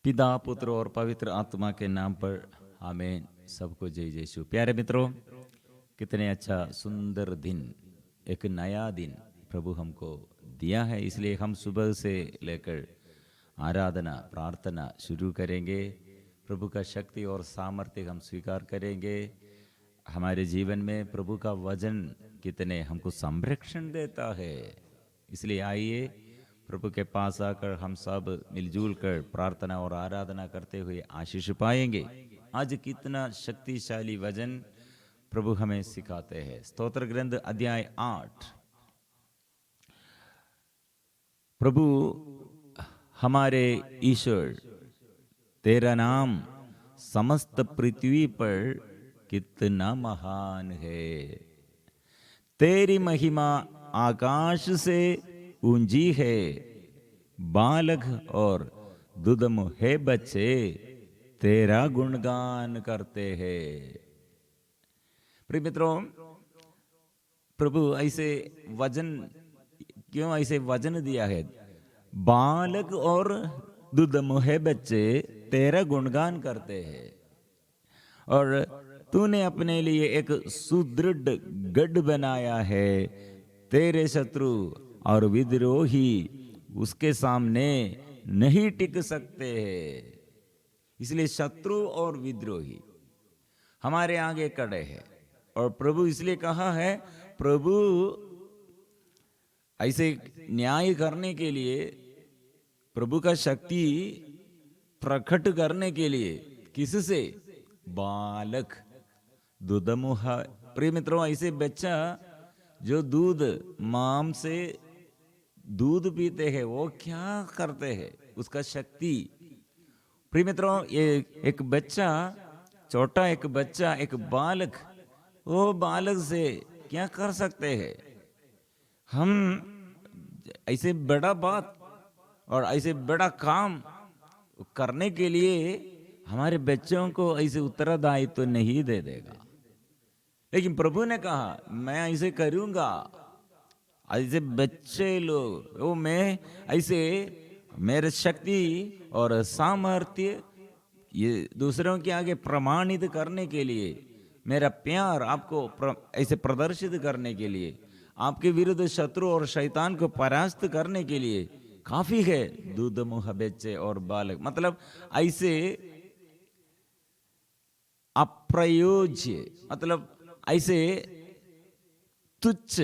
पिता पुत्र और पवित्र आत्मा के नाम पर आमीन। सबको जय जय यीशु। प्यारे मित्रों, कितने अच्छा सुंदर दिन, एक नया दिन प्रभु हमको दिया है। इसलिए हम सुबह से लेकर आराधना प्रार्थना शुरू करेंगे। प्रभु का शक्ति और सामर्थ्य हम स्वीकार करेंगे। हमारे जीवन में प्रभु का वचन कितने हमको संरक्षण देता है। इसलिए आइए प्रभु के पास आकर हम सब मिलजुल कर प्रार्थना और आराधना करते हुए आशीष पाएंगे। आज कितना शक्तिशाली वचन प्रभु हमें सिखाते हैं। स्तोत्र ग्रंथ अध्याय 8। प्रभु हमारे ईश्वर, तेरा नाम समस्त पृथ्वी पर कितना महान है। तेरी महिमा आकाश से ऊंची है। बालक और दुधमुहे बच्चे तेरा गुणगान करते हैं। प्रिय मित्रों, प्रभु ऐसे वचन क्यों ऐसे वचन दिया है? बालक और दुधमुहे बच्चे तेरा गुणगान करते हैं। और तूने अपने लिए एक सुदृढ़ गढ़ बनाया है। तेरे शत्रु और विद्रोही उसके सामने नहीं टिक सकते हैं। इसलिए शत्रु और विद्रोही हमारे आगे खड़े हैं। और प्रभु इसलिए कहा है, प्रभु ऐसे न्याय करने के लिए, प्रभु का शक्ति प्रकट करने के लिए किससे? बालक, दुधमुहा। प्रिय मित्रों, ऐसे बच्चा जो दूध माम से दूध पीते हैं, वो क्या करते हैं? उसका शक्ति। प्रिय मित्रों, ये एक बच्चा, छोटा एक बच्चा, एक बालक, वो बालक से क्या कर सकते हैं? हम ऐसे बड़ा बात और ऐसे बड़ा काम करने के लिए हमारे बच्चों को ऐसे उत्तरदायित्व तो नहीं दे देगा। लेकिन प्रभु ने कहा, मैं ऐसे करूंगा। ऐसे बच्चे लोग, वो मैं ऐसे मेरे शक्ति और सामर्थ्य ये दूसरों के आगे प्रमाणित करने के लिए, मेरा प्यार आपको ऐसे प्रदर्शित करने के लिए, आपके विरुद्ध शत्रु और शैतान को परास्त करने के लिए काफी है। दूध मुँह बच्चे और बालक, मतलब ऐसे अप्रयोज्य, मतलब ऐसे तुच्छ,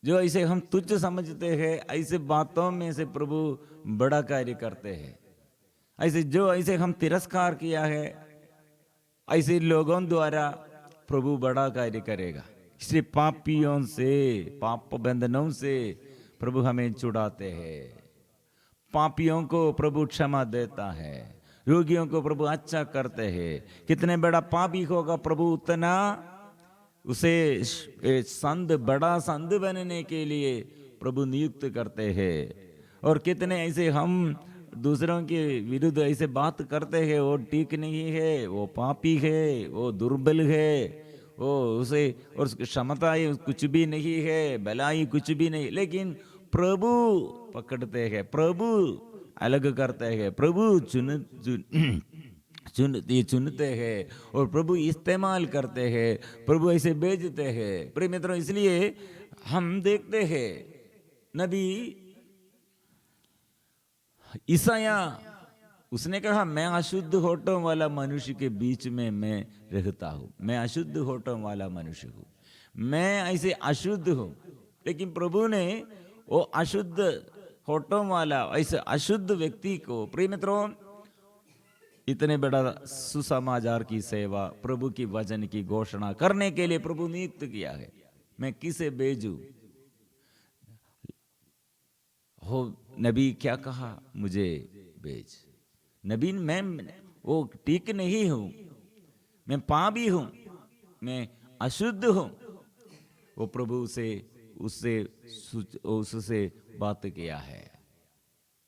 जो ऐसे हम तुच्छ समझते हैं, ऐसे बातों में से प्रभु बड़ा कार्य करते हैं। ऐसे जो ऐसे हम तिरस्कार किया है, ऐसे लोगों द्वारा प्रभु बड़ा कार्य करेगा। इसलिए पापियों से, पाप बंधनों से प्रभु हमें छुड़ाते हैं। पापियों को प्रभु क्षमा देता है। रोगियों को प्रभु अच्छा करते हैं। कितने बड़ा पापी होगा, प्रभु उतना उसे संत, बड़ा संत बनने के लिए प्रभु नियुक्त करते हैं। और कितने ऐसे हम दूसरों के विरुद्ध ऐसे बात करते हैं, वो ठीक नहीं है, वो पापी है, वो दुर्बल है, वो उसे और क्षमता कुछ भी नहीं है, भलाई कुछ भी नहीं। लेकिन प्रभु पकड़ते हैं, प्रभु अलग करते हैं, प्रभु चुनते हैं और प्रभु इस्तेमाल करते हैं, प्रभु ऐसे भेजते हैं। प्रिय मित्रों, इसलिए हम देखते हैं नबी ईसाया, उसने कहा, मैं अशुद्ध होठों वाला मनुष्य के बीच में मैं रहता हूं। मैं अशुद्ध होठों वाला मनुष्य हूं, मैं ऐसे अशुद्ध हूं। लेकिन प्रभु ने वो अशुद्ध होठों वाला ऐसे अशुद्ध व्यक्ति को, प्रिय मित्रों, इतने बड़ा सुसमाचार की सेवा, प्रभु की वचन की घोषणा करने के लिए प्रभु नियुक्त किया है। मैं किसे भेजूं? हो नबी क्या कहा, मुझे भेज। नबी, मैं वो ठीक नहीं हूं, मैं पापी हूं, मैं अशुद्ध हूं। वो प्रभु से उससे बात किया है।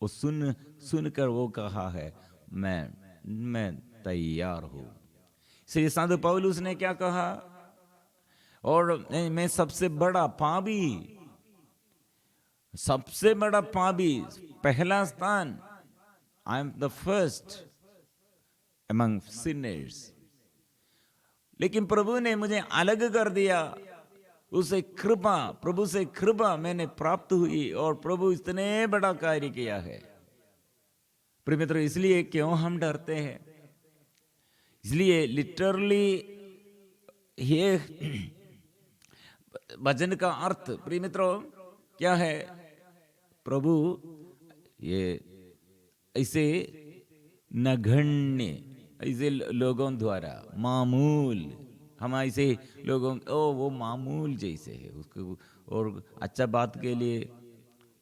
वो सुनकर वो कहा है, मैं तैयार हूं। इसलिए संत पौलुस ने क्या कहा? और मैं सबसे बड़ा पापी, सबसे बड़ा पापी, पहला स्थान I am the first among sinners. लेकिन प्रभु ने मुझे अलग कर दिया, उसे कृपा, प्रभु से कृपा मैंने प्राप्त हुई और प्रभु इतने बड़ा कार्य किया है। प्रिय मित्रों, इसलिए क्यों हम डरते हैं? इसलिए लिटरली ये वचन का अर्थ प्रिय मित्रों क्या है? प्रभु ये ऐसे नगण्य, ऐसे लोगों द्वारा मामूल, हम ऐसे लोगों वो मामूल जैसे है उसको, और अच्छा बात के लिए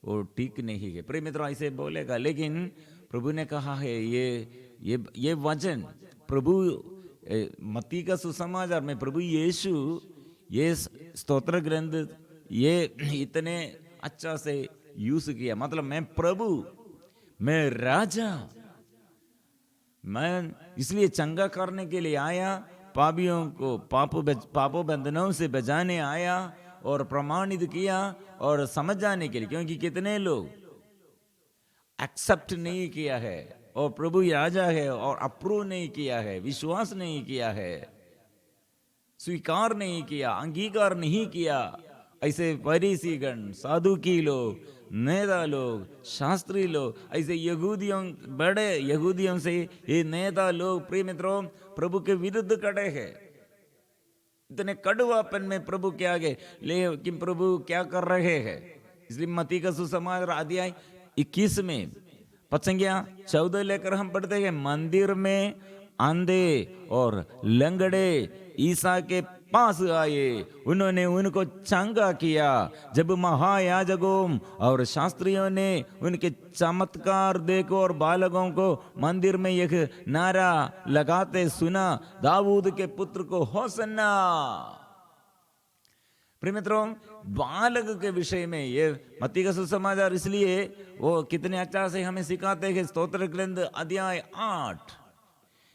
वो ठीक नहीं है। प्रिय मित्रों ऐसे बोलेगा, लेकिन प्रभु ने कहा है ये वचन, प्रभु मत्ती का सुसमाचार में प्रभु यीशु ये स्तोत्र ग्रंथ ये इतने अच्छा से यूज किया। मतलब मैं प्रभु, मैं राजा, मैं इसलिए चंगा करने के लिए आया, पापियों को पापों बंधनों से बचाने आया और प्रमाणित किया और समझ जाने के लिए, क्योंकि कितने लोग एक्सेप्ट नहीं किया है और प्रभु राजा है और अप्रूव नहीं किया है, विश्वास नहीं किया है, स्वीकार नहीं किया, अंगीकार नहीं किया। ऐसे फरीसीगण, साधुकी लोग, नेता लोग, शास्त्री लोग, ऐसे यहूदियों, बड़े यहूदियों से ये नेता लोग प्रिय मित्रों प्रभु के विरुद्ध खड़े हैं। इतने कड़वापन में प्रभु के आगे, लेकिन प्रभु क्या कर रहे हैं? इसलिए मत्ती का सुसमाचार अध्याय 21 में 14 लेकर हम पढ़ते हैं, मंदिर में अंधे और लंगड़े ईसा के पास आए, उन्होंने उनको चंगा किया। जब महायाजकों और शास्त्रियों ने उनके चमत्कार देखो और बालकों को मंदिर में एक नारा लगाते सुना, दाऊद के पुत्र को होसन्ना। प्रिय मित्रों, बालक के विषय में ये मत्ती का सुसमाचार इसलिए वो कितने अच्छा से हमें सिखाते हैं। स्तोत्र ग्रंथ अध्याय 8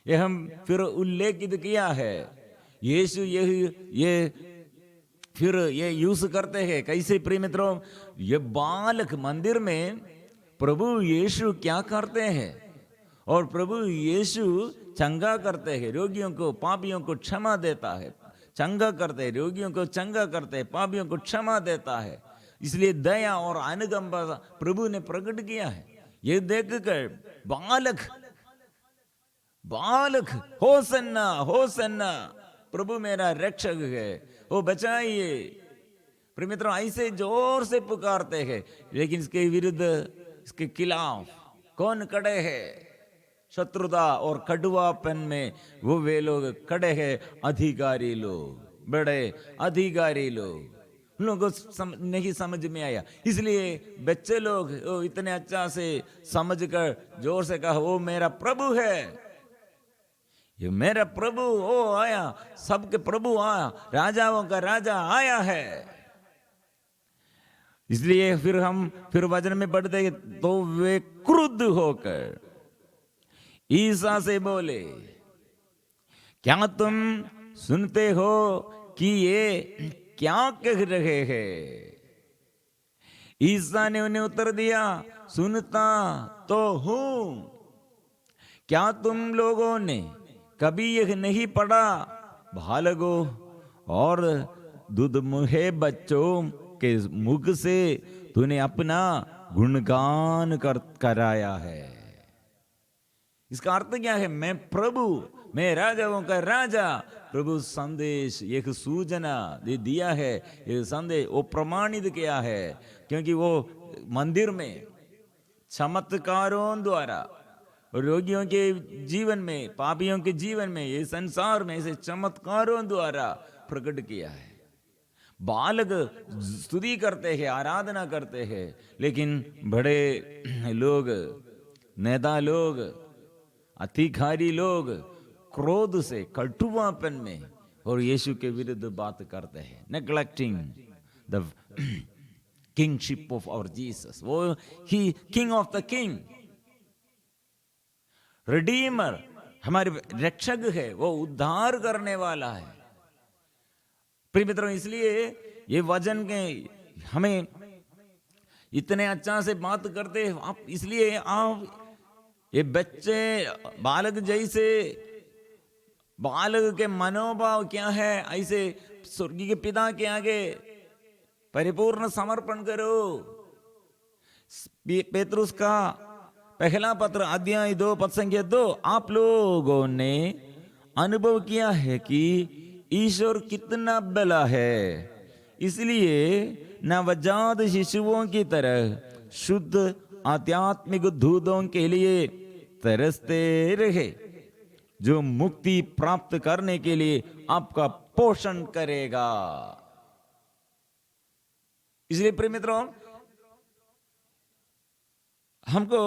ये हम फिर उल्लेखित किया है। यीशु ये फिर ये यूज करते हैं कैसे? प्रिय मित्रों, ये बालक मंदिर में प्रभु यीशु क्या करते हैं? और प्रभु यीशु चंगा करते हैं, रोगियों को, पापियों को क्षमा देता है, चंगा करते हैं, रोगियों को चंगा करते हैं, पापियों को क्षमा देता है। इसलिए दया और अनुकंपा प्रभु ने प्रकट किया है। ये देखकर बालक होसन्ना होसन्ना, प्रभु मेरा रक्षक है, वो बचाइए। प्रिय मित्रों, ऐसे जोर से पुकारते हैं, लेकिन इसके विरुद्ध, इसके खिलाफ कौन खड़े हैं? शत्रुता और कटुवापन में वो वे लोग खड़े हैं, अधिकारी लोग, बड़े अधिकारी लोग। उन लोगों को नहीं समझ में आया, इसलिए बच्चे लोग इतने अच्छा से समझकर जोर से कहा, वो मेरा प्रभु है, ये मेरा प्रभु, वो आया, सबके प्रभु आया, राजाओं का राजा आया है। इसलिए फिर वचन में पढ़ते हैं, तो वे क्रुद्ध होकर ईसा से बोले, क्या तुम सुनते हो कि ये क्या कह रहे हैं? ईसा ने उन्हें उत्तर दिया, सुनता तो हूं। क्या तुम लोगों ने कभी यह नहीं पढ़ा, बालकों और दुधमुहे बच्चों के मुख से तूने अपना गुणगान कराया है। इसका अर्थ क्या है? मैं प्रभु, मैं राजाओं का राजा। प्रभु संदेश, एक सूचना दे दिया है, ये संदेश वो प्रमाणित किया है, क्योंकि वो मंदिर में चमत्कारों द्वारा रोगियों के जीवन में, पापियों के जीवन में, ये संसार में ऐसे चमत्कारों द्वारा प्रकट किया है। बालक स्तुति करते हैं, आराधना करते हैं, लेकिन बड़े लोग, नेता लोग, अधिकारी लोग क्रोध से, कटुवापन में और यीशु के विरुद्ध बात करते हैं, neglecting the kingship of our Jesus. वो ही king of the king, redeemer, हमारे रक्षक है, वो उद्धार करने वाला है। प्रिय मित्रों, इसलिए ये वचन के हमें इतने अच्छा से बात करते हैं आप, इसलिए आप ये बच्चे बालक जैसे, बालक के मनोभाव क्या है, ऐसे स्वर्गीय के पिता के आगे परिपूर्ण समर्पण करो। पेतरुस का पहला पत्र अध्याय 2 पद संख्या 2, आप लोगों ने अनुभव किया है कि ईश्वर कितना बड़ा है, इसलिए नवजात शिशुओं की तरह शुद्ध आध्यात्मिक दूधों के लिए तरसते रहे, जो मुक्ति प्राप्त करने के लिए आपका पोषण करेगा। इसलिए प्रिय मित्रों, हमको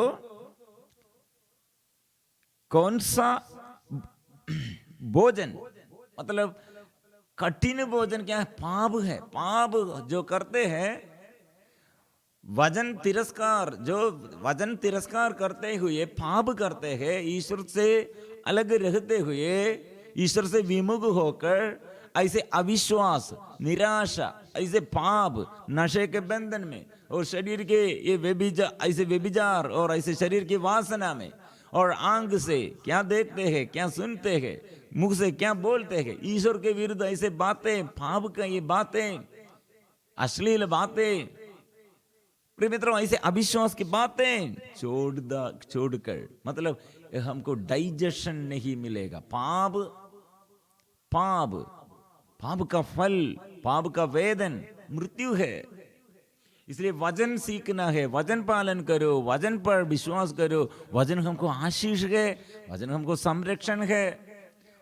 कौन सा भोजन, मतलब कठिन भोजन क्या है? पाप है। पाप जो करते हैं, वजन तिरस्कार, जो वजन तिरस्कार करते हुए पाप करते हैं, ईश्वर से अलग रहते हुए, ईश्वर से विमुख होकर ऐसे अविश्वास, निराशा, ऐसे पाप, नशे के बंधन में और शरीर के ये ऐसे व्यभिचार और ऐसे शरीर की वासना में, और आंख से क्या देखते हैं, क्या सुनते हैं, मुख से क्या बोलते हैं, ईश्वर के विरुद्ध ऐसे बातें, पाप का ये बातें, अश्लील बातें, प्रिय मित्रों ऐसे अविश्वास की बातें छोड़कर, मतलब हमको डाइजेशन नहीं मिलेगा। पाप पाप पाप का फल, पाप का वेदन मृत्यु है। इसलिए वजन सीखना है, वजन पालन करो, वजन पर विश्वास करो। वजन हमको आशीष है, वजन हमको संरक्षण है,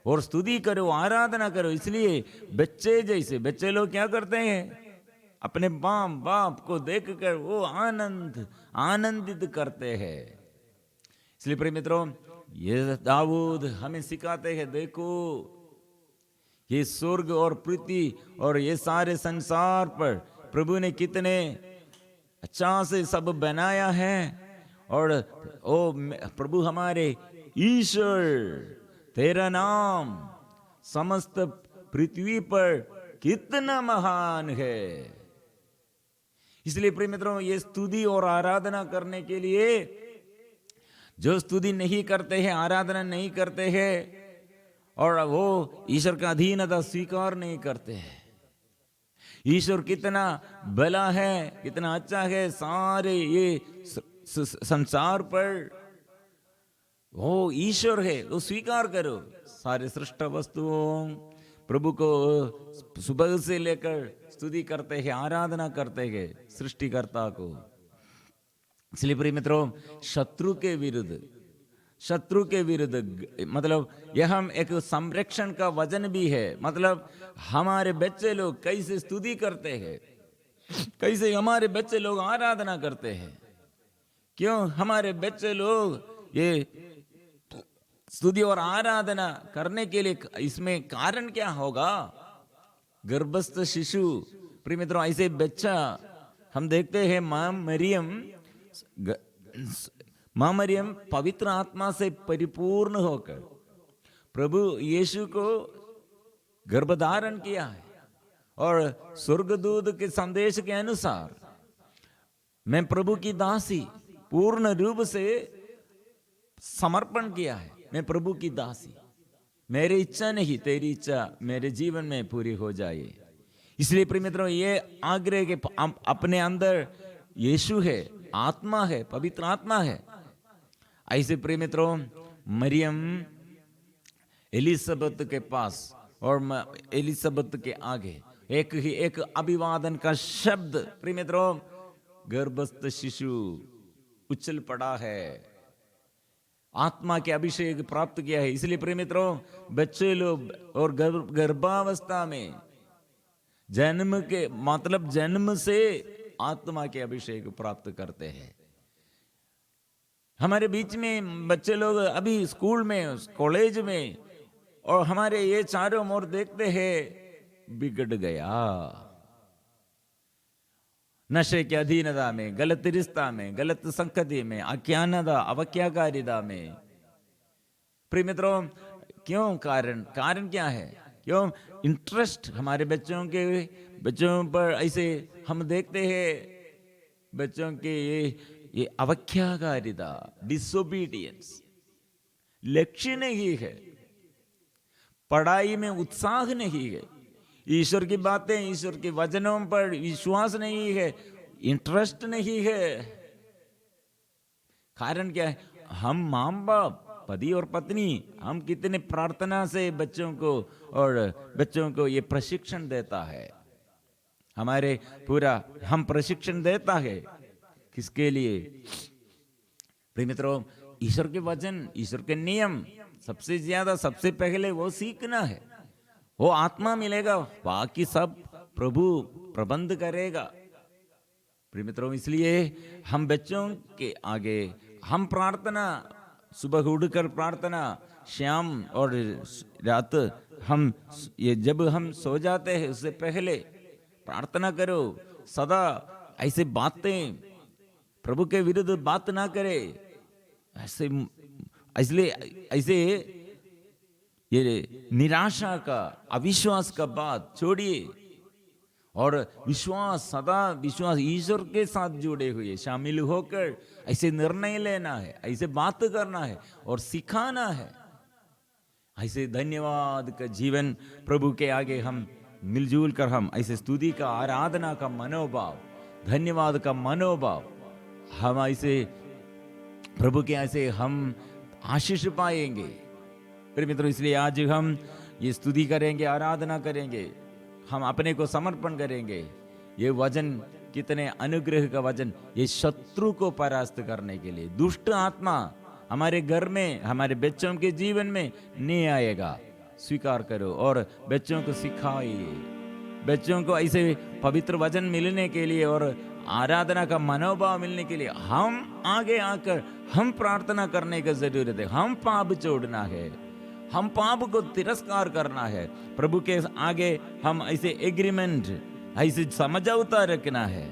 और स्तुति करो, आराधना करो। इसलिए बच्चे जैसे, बच्चे लोग क्या करते हैं, अपने माँ बाप को देखकर वो आनंदित करते हैं। इसलिए प्रिय मित्रों, ये दाऊद हमें सिखाते हैं, देखो ये स्वर्ग और पृथ्वी और ये सारे संसार पर प्रभु ने कितने अच्छा से सब बनाया है, और ओ प्रभु हमारे ईश्वर, तेरा नाम समस्त पृथ्वी पर कितना महान है। इसलिए प्रिय मित्रों, ये स्तुति और आराधना करने के लिए, जो स्तुति नहीं करते हैं, आराधना नहीं करते हैं, और वो ईश्वर का अधीनता स्वीकार नहीं करते हैं, ईश्वर कितना भला है, कितना अच्छा है, सारे ये संसार पर वो ईश्वर है, वो स्वीकार करो। सारे सृष्ट वस्तुओं प्रभु को सुबह से लेकर स्तुति करते हैं, आराधना करते हैं सृष्टिकर्ता को। इसलिए प्रिय मित्रों, शत्रु के विरुद्ध मतलब यह हम एक संरक्षण का वजन भी है। मतलब हमारे बच्चे लोग कैसे स्तुति करते हैं, कैसे हमारे बच्चे लोग आराधना करते हैं, क्यों हमारे बच्चे लोग ये स्तुति और आराधना करने के लिए, इसमें कारण क्या होगा? गर्भस्थ शिशु, प्रिय मित्रों, ऐसे बच्चा हम देखते हैं, मां मरियम पवित्र आत्मा से परिपूर्ण होकर प्रभु यीशु को गर्भधारण किया है, और स्वर्गदूत के संदेश के अनुसार मैं प्रभु की दासी पूर्ण रूप से समर्पण किया है। मैं प्रभु की दासी, मेरी इच्छा नहीं तेरी इच्छा मेरे जीवन में पूरी हो जाए। इसलिए प्रिय मित्रों, ये आग्रह के अपने अंदर यीशु है, आत्मा है, पवित्र आत्मा है। ऐसे प्रिय मित्रों, मरियम एलिजाबेथ के पास और एलिजाबेथ के आगे एक अभिवादन का शब्द, प्रिय मित्रों, गर्भस्थ शिशु उछल पड़ा है, आत्मा के अभिषेक प्राप्त किया है। इसलिए प्रिय मित्रों, बच्चे लोग और गर्भावस्था में जन्म से आत्मा के अभिषेक प्राप्त करते हैं। हमारे बीच में बच्चे लोग अभी स्कूल में, कॉलेज में, और हमारे ये चारों ओर देखते हैं, बिगड़ गया, नशे की अधीनता में, गलत रिश्ता में, गलत संगति में, अज्ञानता, अवज्ञाकारिता में। प्रिय मित्रों, क्यों? कारण क्या है? क्यों? इंटरेस्ट हमारे बच्चों पर ऐसे हम देखते हैं, बच्चों के ये अवज्ञाकारिता, डिसोबीडियंस, लक्ष्य नहीं है, पढ़ाई में उत्साह नहीं है, ईश्वर की बातें, ईश्वर के वचनों पर विश्वास नहीं है, इंटरेस्ट नहीं है। कारण क्या है? हम माँ बाप, पति और पत्नी, हम कितने प्रार्थना से बच्चों को ये प्रशिक्षण देता है, हमारे पूरा हम प्रशिक्षण देता है किसके लिए? प्रिय मित्रों, ईश्वर के वचन, ईश्वर के नियम सबसे ज्यादा, सबसे पहले वो सीखना है, वो आत्मा मिलेगा, बाकी सब प्रभु प्रबंध करेगा। प्रिय मित्रों, इसलिए हम बच्चों के आगे हम प्रार्थना, सुबह उठकर प्रार्थना, शाम और रात हम ये जब हम सो जाते हैं उससे पहले प्रार्थना करो। सदा ऐसे बातें, प्रभु के विरुद्ध बात ना करे, ऐसे ये निराशा का, अविश्वास का बात छोड़िए और विश्वास, सदा विश्वास, ईश्वर के साथ जुड़े हुए शामिल होकर ऐसे निर्णय लेना है, ऐसे बात करना है और सिखाना है। ऐसे धन्यवाद का जीवन प्रभु के आगे हम मिलजुल कर हम ऐसे स्तुति का, आराधना का मनोभाव, धन्यवाद का मनोभाव, हम ऐसे प्रभु के ऐसे हम आशीष पाएंगे। प्रिय मित्रों, इसलिए आज हम ये स्तुति करेंगे, आराधना करेंगे, हम अपने को समर्पण करेंगे। ये वचन कितने अनुग्रह का वचन, ये शत्रु को परास्त करने के लिए, दुष्ट आत्मा हमारे घर में, हमारे बच्चों के जीवन में नहीं आएगा। स्वीकार करो और बच्चों को सिखाइए, बच्चों को ऐसे पवित्र वचन मिलने के लिए और आराधना का मनोभाव मिलने के लिए हम आगे आकर हम प्रार्थना करने की जरूरत है। हम पाप छोड़ना है, हम पाप को तिरस्कार करना है, प्रभु के आगे हम ऐसे एग्रीमेंट, ऐसे समझौता रखना है।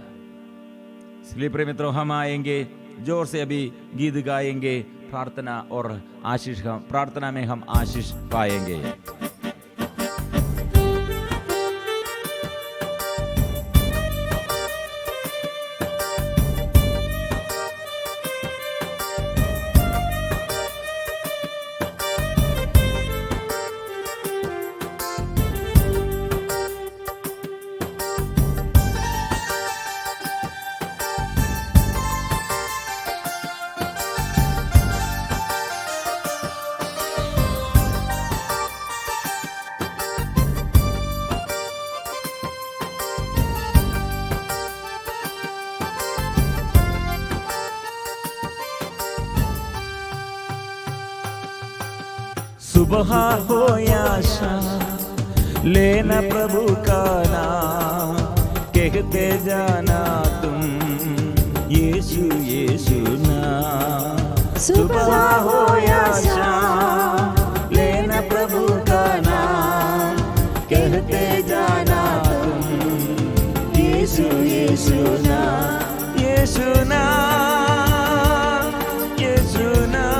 इसलिए प्रिय मित्रों, हम आएंगे, जोर से अभी गीत गाएंगे, प्रार्थना और आशीष, प्रार्थना में हम आशीष पाएंगे। सुबह हो या शाम, लेना प्रभु का नाम, कहते जाना तुम यीशु यीशु नाम। सुबह हो या शाम, लेना प्रभु का नाम, कहते जाना तुम यीशु यीशु नाम, यीशु नाम, यीशु नाम,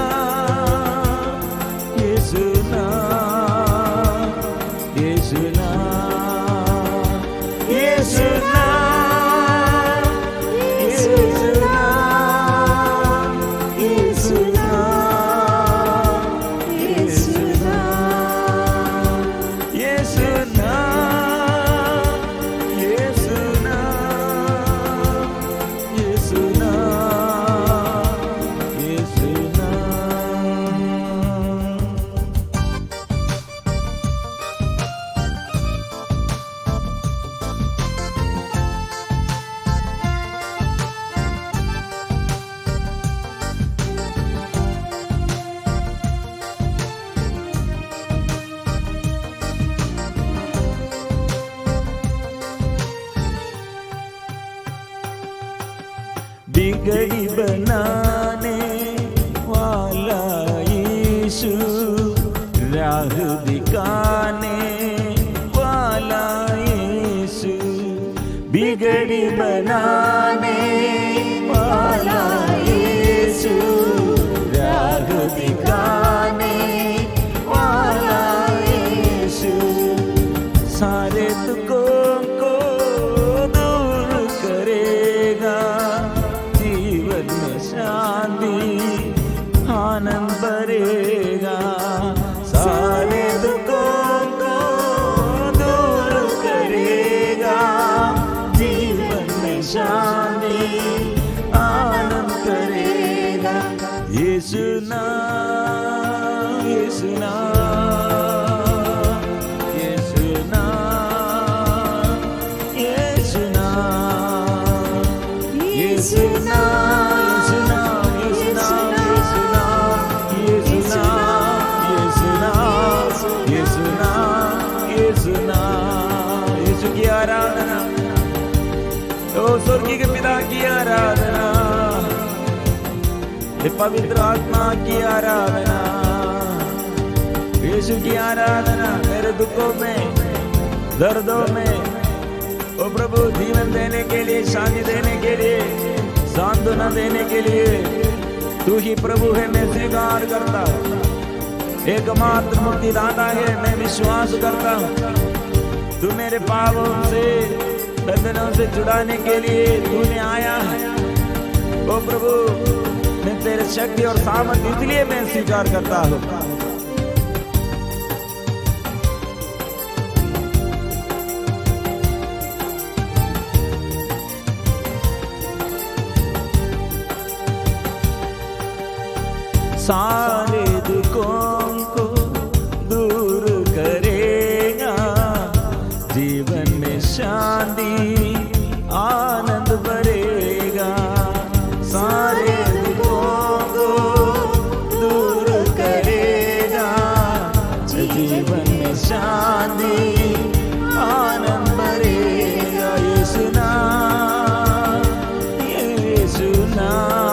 बिगड़ी बनाने वाला यीशु, राह दिखाने वाला यीशु, बिगड़ी बनाने वाला यीशु, राह दिखाने वाला यीशु, सारे दुखों को दूर करेगा, जीवन में आनंद भरेगा, सारे दुखों को दूर करेगा, जीवन में शांति आनंद करेगा। यीशु नाम, यीशु नाम, यीशु नाम, यीशु नाम, यीशु नाम, यीशु नाम, यीशु नाम, यीशु नाम, यीशु नाम, यीशु नाम, यीशु की आराधना, ओ स्वर्गीय के पिता की आराधना, पवित्र आत्मा की आराधना, यीशु की आराधना। मेरे दुखों में, दर्दों में, ओ प्रभु जीवन देने के लिए, शांति देने के लिए, सांत्वना देने के लिए तू ही प्रभु है। मैं स्वीकार करता हूँ, एकमात्र मुक्तिदाता है, मैं विश्वास करता हूँ। तू मेरे पापों से, बंधनों से छुड़ाने के लिए तूने आया है। ओ प्रभु मैं तेरे शक्ति और सामर्थ्य इसलिए मैं स्वीकार करता हूँ। सारे दुखों को दूर करेगा, जीवन में शांति आनंद भरेगा, सारे दुखों को दूर करेगा, जीवन में शांति आनंद भरेगा। यीशु नाम, यीशु नाम,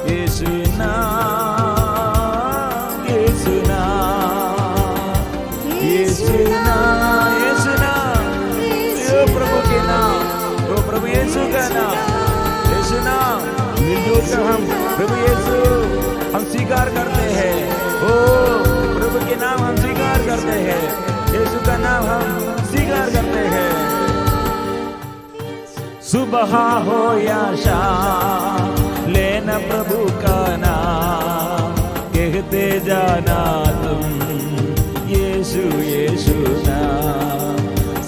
यीशु नाम, यीशु नाम, यीशु नाम, यीशु नाम, ओ प्रभु के नाम, ओ प्रभु यीशु का नाम, यीशु नाम मिलजुल कर हम प्रभु यीशु हम स्वीकार करते हैं। ओ प्रभु के नाम हम स्वीकार करते हैं, यीशु का नाम हम स्वीकार करते हैं। सुबह हो या शाम लेना प्रभु का नाम, कहते जाना तुम यीशु यीशु नाम।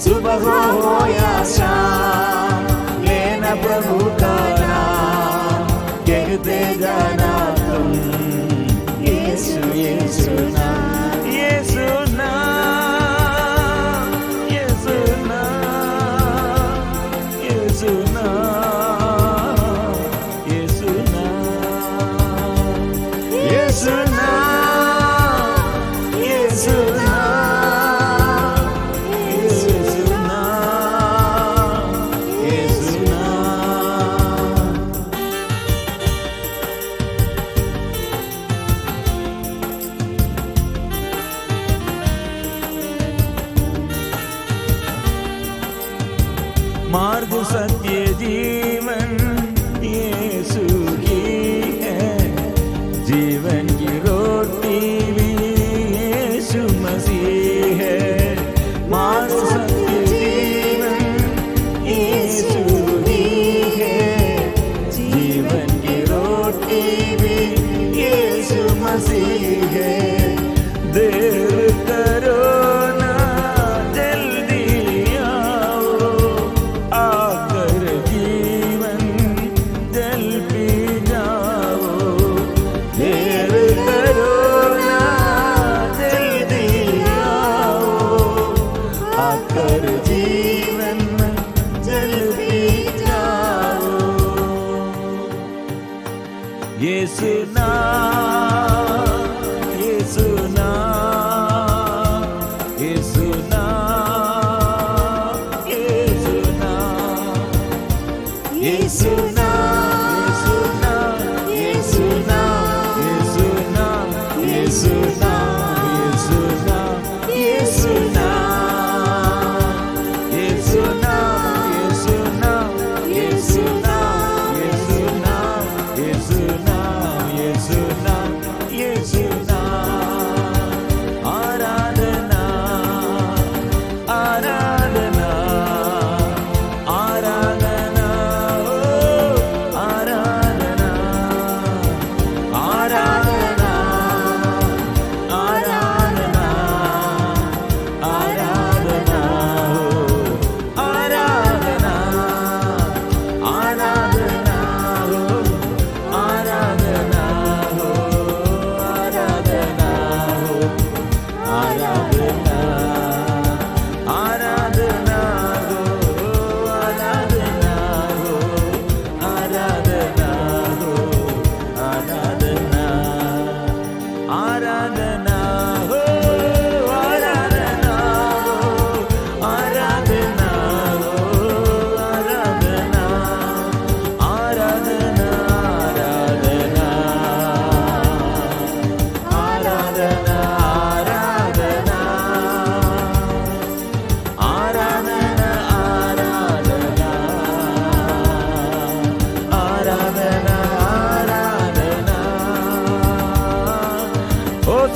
सुबह हो या शाम लेना प्रभु का नाम, कहते जाना तुम यीशु यीशु नाम, यीशु नाम, यीशु नाम, यीशु नाम, यीशु नाम, यीशु नाम, यीशु नाम, यीशु नाम, यीशु नाम। मार्ग सत्य जीवन यीशु की है, जीवन की रोटी भी यीशु मसीह है। मार्ग सत्य जीवन यीशु ही है, जीवन की रोटी भी यीशु मसीह है। देर करो ना जल्दी आओ, आकर जीवन जल पी जाओ। देर करो ना जल्दी आओ, आकर जीवन जल पी जाओ। यीशु नाम, यीशु नाम, यीशु नाम, यीशु नाम, यीशु नाम, यीशु नाम, यीशु नाम, यीशु नाम, यीशु नाम, यीशु नाम, यीशु नाम, यीशु नाम, यीशु नाम, यीशु नाम, यीशु नाम, यीशु नाम, यीशु नाम। आराधना, आराधना, आराधना, ओ आराधना, आराधना।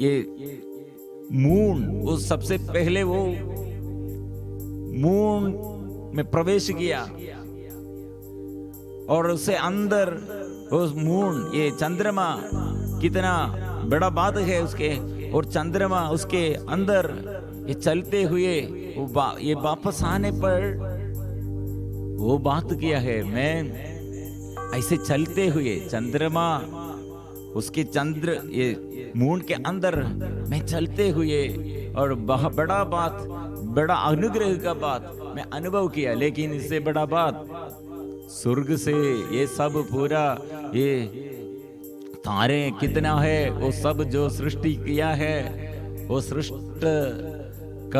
ये मून, वो सबसे पहले वो मून में प्रवेश किया और उससे अंदर उस मून, ये चंद्रमा कितना बड़ा बात है उसके, और चंद्रमा उसके अंदर ये चलते हुए ये वापस आने पर वो बात किया है, मैं ऐसे चलते हुए चंद्रमा उसके चंद्र ये मून के अंदर मैं चलते हुए और बड़ा बात, बड़ा अनुग्रह का बात मैं अनुभव किया। लेकिन इससे बड़ा बात स्वर्ग से ये सब पूरा ये तारे कितना है, वो सब जो सृष्टि किया है, वो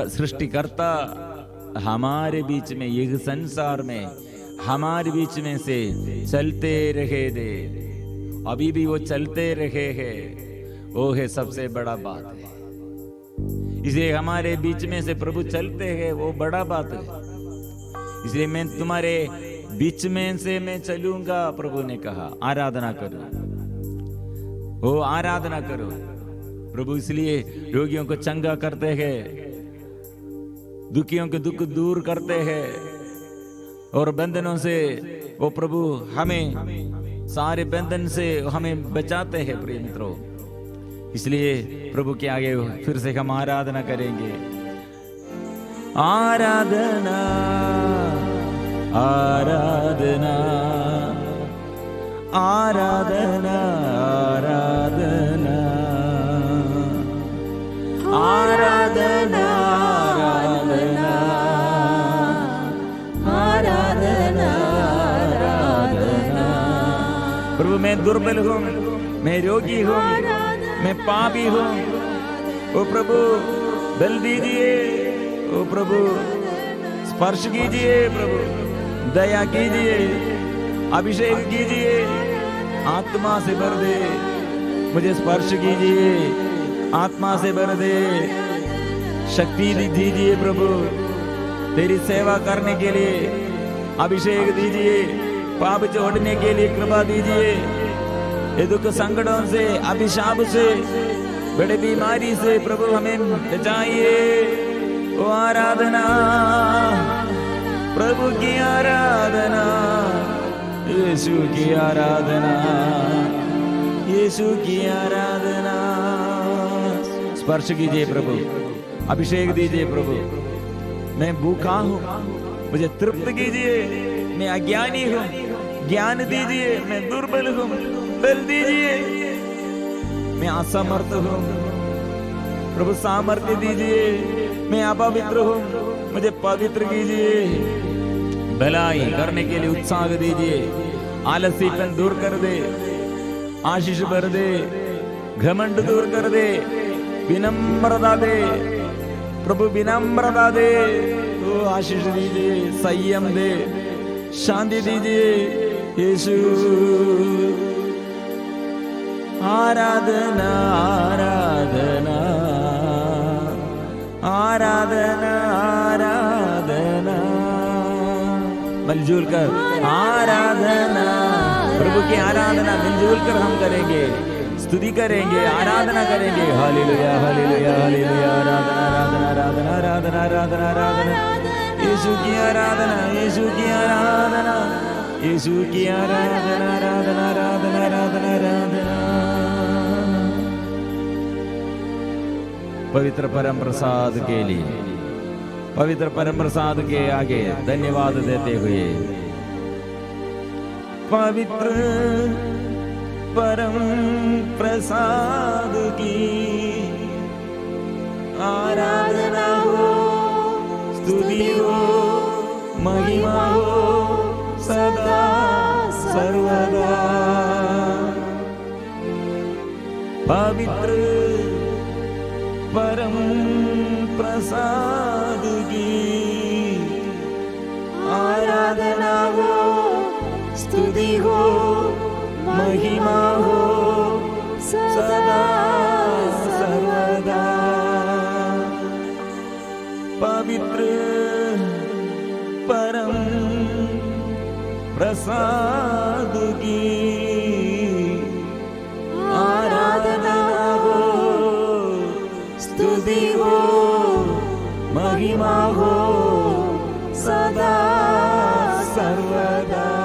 सृष्टिकर्ता हमारे बीच में, ये संसार में हमारे बीच में से चलते रहे दे, अभी भी वो चलते रहे हैं, वो है सबसे बड़ा बात है। इसलिए हमारे बीच में से प्रभु चलते हैं, वो बड़ा बात है। इसलिए मैं तुम्हारे बीच में से मैं चलूंगा, प्रभु ने कहा, आराधना करो, वो आराधना करो। प्रभु इसलिए रोगियों को चंगा करते हैं, दुखियों के दुख दूर करते हैं, और बंधनों से वो प्रभु हमें, सारे बंधन से हमें बचाते हैं प्रिय मित्रों। इसलिए प्रभु के आगे फिर से हम आराधना करेंगे। आराधना आराधना आराधना आराधना आराधना आराधना आराधना। प्रभु मैं दुर्बल हूँ, मैं रोगी हूँ, मैं पापी हूँ, ओ प्रभु बल दीजिए, ओ प्रभु स्पर्श कीजिए, प्रभु दया कीजिए, अभिषेक कीजिए, आत्मा से भर दे, मुझे स्पर्श कीजिए, आत्मा से भर दे, शक्ति दीजिए प्रभु, तेरी सेवा करने के लिए अभिषेक दीजिए, पाप छोड़ने के लिए कृपा दीजिए, ये दुख संकटों से, अभिशाप से, बड़े बीमारी से प्रभु हमें बचाइए। ओ आराधना, प्रभु की आराधना, यीशु की आराधना, यीशु की आराधना। स्पर्श कीजिए प्रभु, अभिषेक दीजिए प्रभु। मैं भूखा हूँ, मुझे तृप्त कीजिए, मैं अज्ञानी हूँ, ज्ञान दीजिए, मैं दुर्बल हूँ, बल दीजिए, मैं असमर्थ हूँ, प्रभु सामर्थ्य दीजिए, मैं अपवित्र हूँ, मुझे पवित्र कीजिए, भलाई करने के लिए उत्साह दीजिए, आलसीपन दूर कर दे, आशीष भर दे, घमंड दूर कर दे, विनम्रता दे प्रभु, विनम्रता दे, तो आशीष दीजिए, संयम दे, शांति दीजिए यीशु। आराधना आराधना आराधना आराधना, मिलजुल कर आराधना, प्रभु की आराधना मिलजुल कर हम करेंगे, स्तुति करेंगे, आराधना करेंगे। हालेलुया हालेलुया हालेलुया, आराधना आराधना आराधना आराधना आराधना, यीशु की आराधना, यीशु की आराधना, यीशु की आराधना आराधना आराधना आराधना आराधना। पवित्र परम प्रसाद के लिए, पवित्र परम प्रसाद के आगे धन्यवाद देते हुए, पवित्र परम प्रसाद की आराधना हो, स्तुति हो, महिमा हो सदा सर्वदा। पवित्र परम प्रसाद की आराधना हो, स्तुति हो, महिमा हो सदा सर्वदा। पवित्र परम प्रसाद की आराधना हो, महिमा हो सदा सर्वदा।